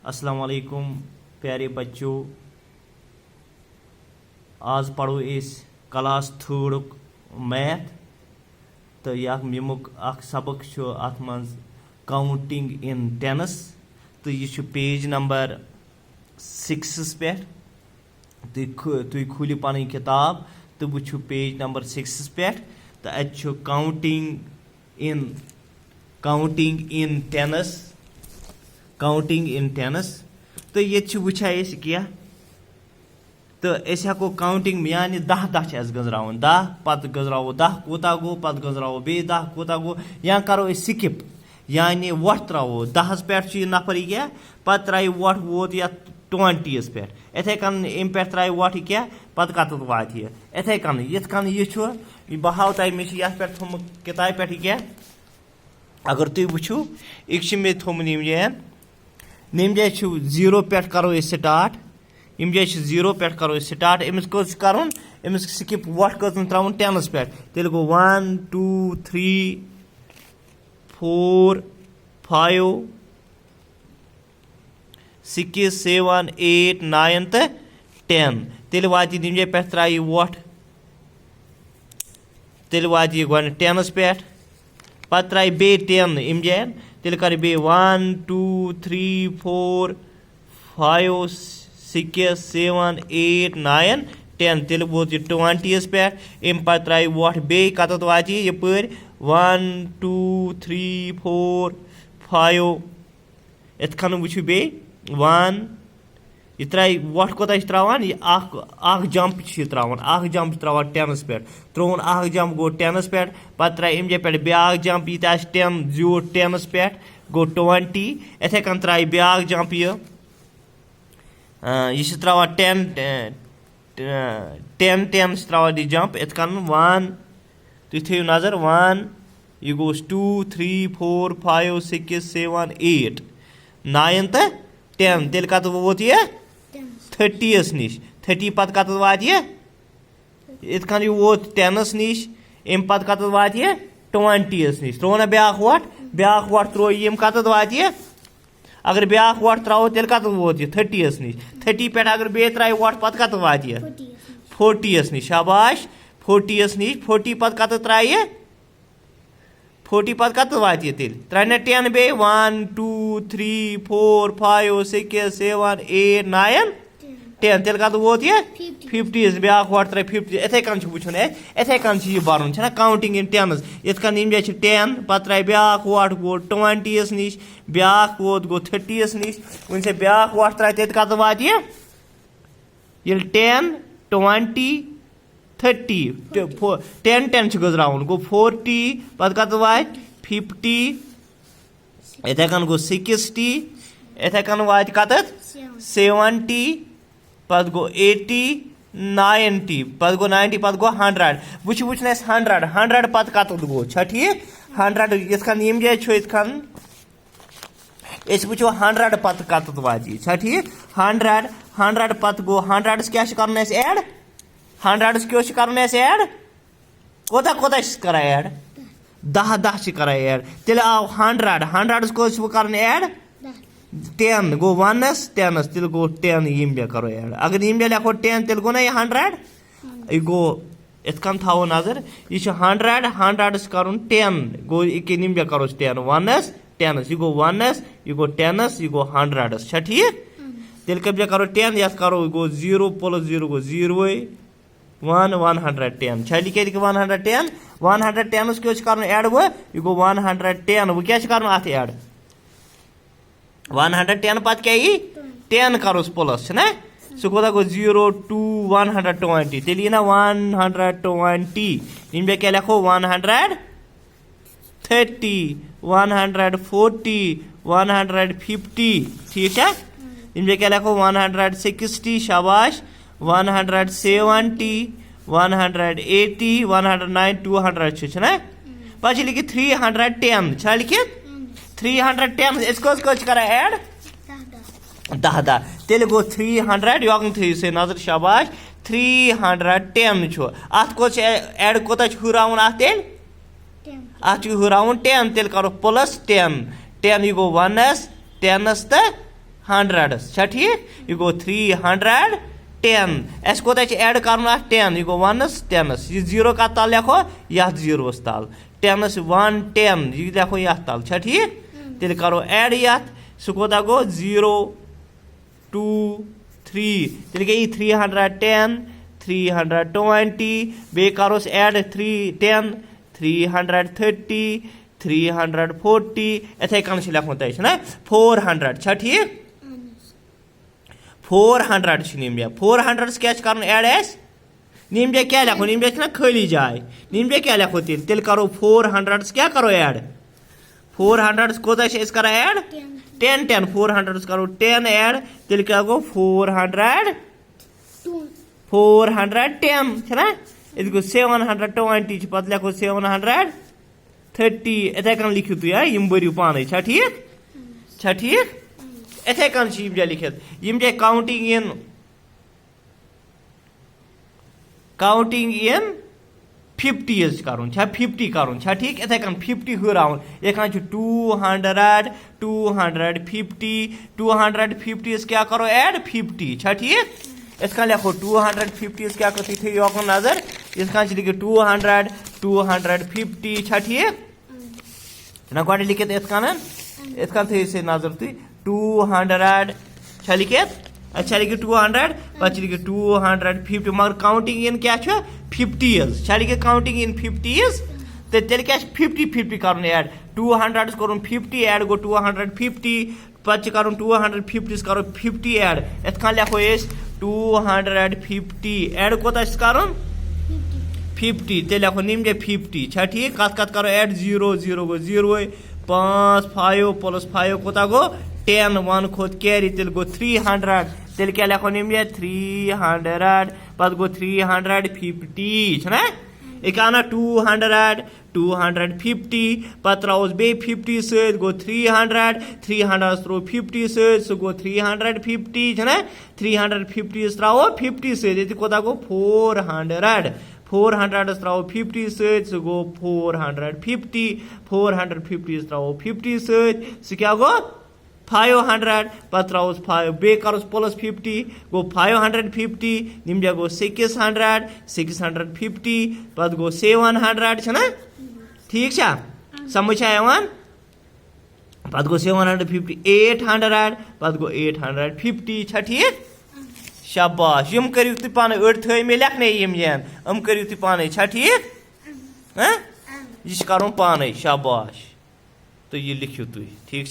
अस्सलाम वालेकुम प्यारे बच्चों। आज पढ़ो इस क्लास 3 मैथ तो यमुक सबक अत मज काउंटिंग इन टेंस तो यह पेज नंबर 6 पे तुम खोलो पन किताब तो वो पेज नंबर 6 पे तो अत काउंटिंग इन टेंस तो ये वुचा क्या तो हेको काउंटिंग यानी 10 गजरावन 10 पत गजरावो 10 कोता गो पत गजरावो बे 10 कोता गो या करो स्किप यानी वोट त्रो 10 पे नफर क्या पत त्रा वोट वोत या 20 पे इथे कन अम पे त्रा वोट क्या पत कत वात इथे कन यह बह हाव तुम मे पे थोमुत किताब पे क्या अगर तुम वो एक मे थोमुत निम जाए 0 पे करो स्टार्ट इम जाए 0 पे करो स्टार्ट अमिस कर अमिस स्किप वोट कन त्रा टेंस पे तेल गो 1 2 3 4 5 6 7 8 9 तो 10 तेल वात निम जाए पे त्रा वोट तेल वात गो टेंस पे पत त्रा बे 10 इम जाए तेल कर बे 1 2 3 4 5 6 7 8 9 10 तेल वोत 20 पे अम पे त्रा वोट बे कत वात यपर 1 2 3 4 5 इत खन वो बे 1 यह त्रा वोट कोता त्रावान यह जंप जंप त्रावान टेंस पे त्रोन जंप गो टेंस पे पत त्रा अम पे ब्या जंप ये 10 जो टेंस पे गो 20 इथे कन त्रा ब्या जंप यह त्रावान 10 त्रावान यह जंप इत कन 1 तुम थो नजर 1 यह गोस 2 3 4 5 6 7 8 9 तो 10 तेल कत वोत यह 30 निश 30 पत कत वात इत कन यह वोत 10 निश अम पत कत वात 20 निश त्रो ना ब्या वोट त्रो यम कत वात अगर ब्या वोट त्रो तेल कत वोत 30 निश 30 पे अगर बे त्रा वोट पत कत वात 40 निश शाबाश 40 निश 40 पत कत त्रा 40 पत कत वात तेल त्रा 10 बे 1 2 3 4 5 6 7 8 9 10 तेल कत वोत 50 ब्या वोट त्रा 50 इथे कन वुचन इथे कन यह बरन काउंटिंग इन टेंस इत कन यम जाए 10 पत त्रा ब्या वोट गो 20 निश ब्या वोत गो 30 निश वन से ब्या वोट त्रा तेत कत वात 10 20 30 10 गजरावन गो 40 पत कत वात 50 इथे कन गो 60 इथे कन वात कत 70 पत गो 80 90 पत गो 90 पत गो 100 वुचन 100 पत कत गो ठीक 100 इत खन यम जाए इत खन वो 100 पत कत वात ठीक 100 पत गो 100 क्या कर एड 100 क्या कर एड कोता कोता कर एड 10 कर एड तेल आव 100 को कर एड 10 गो 1 10 तेल गो 10 यम करो एड अगर यम लिखो 10 तेल गो ना 100 यह गो इत कन थो नजर यह 100 कर 10 गो यम करो 10 1 10 यह गो 1 यह गो 10 यह गो 100 ठीक तेल कब करो 10 यह करो गो 0 + 0 गो 0 1 110 लिखे 110 110 क्या कर एड वो यह गो 110 वो क्या कर अत एड 110 पत क्या 10 करोस प्लस ना सह कोता गो 0 2 120 तेल ना 120 इन क्या लिखो 130 140 150 ठीक है इन क्या लिखो 160 शाबाश 170 180 109 200 ना पे लिखित 310 लिखित 310 इसको कर एड 10 तेल गो 300 योगन थो से नजर शाबाश 310 अत को एड कोता हुरावन अत अत हुरावन 10 तेल करो +10 10 यह गो 1 10 तो हंड्रेड्स ठीक यह गो 310 अस कोत ऐड कर 10 यह गो 1s 10s यह 0 का तल लिखो यह 0 तल 10s 110 यह लिखो यह तल ठीक तेल करो ऐड यथ सह कोता गो 0 2 3 तेल गई 310 320 बे करोस ऐड 310 330 340 इथे कन लिखो तुम ना 400 ठीक 400 नीम 400 क्या कर ऐड नीम क्या लिखो नीम ना खाली जाए नीम क्या लिखो तेल करो 400 क्या करो ऐड 400 कोत कर ऐड 10 10 400 करो 10 ऐड तेल क्या गो 410 ना ये गो 720 पे लिखो 730 इथे कन लिखियो तुम बरियो पाने ठीक इथे कन लिखित यम काउंटिंग इन 50 कर 50 कर ठीक इथे कन 50 हुरावन ये 200 250 250 क्या करो ऐड 50 ठीक इस लिखो 250 क्या करो थी योकन नजर इस लिखियो 200 250 ठीक ना गो लिखित इस थी से नजर तुम 200 लिखित अच्छा लिखिए 200 पे लिखिए 250 मगर काउंटिंग इन क्या 50 लिखिए काउंटिंग इन 50 तो तेल क्या 50 कर ऐड 200 कर 50 ऐड गो 250 पे कर 250 करो 50 ऐड इत लिखो 250 ऐड कोत कर 50 तेल लिखो नीम 50 ठीक कत करो ऐड 0 0 गो 0 5 5 प्लस 5 कोता गो 10 1 खोत कैरी तेल गो 300 तेल क्या लिखो नीम 300 पे गो 350 ना यह ना 200 250 पे त्रोस बे 50 सत गो 300 300 त्रो 50 सत गो 350 ना 350 त्रो 50 सत कोता गो 400 400 त्रो 50 सत गो 450 450 त्रो 50 सत क्या गो 500 पे त्रोस 5 बे करोस प्लस 50 गो 550 निम गो 600 650 पे गो 700 ना ठीक समझ पे गो 750 800 पे गो 850 ठीक शाबाश यम करू तुम पान अड़ थ मे लेखन यम करू तुम पान ठीक यह कर पान शाबाश तो ये लिखियो तुम ठीक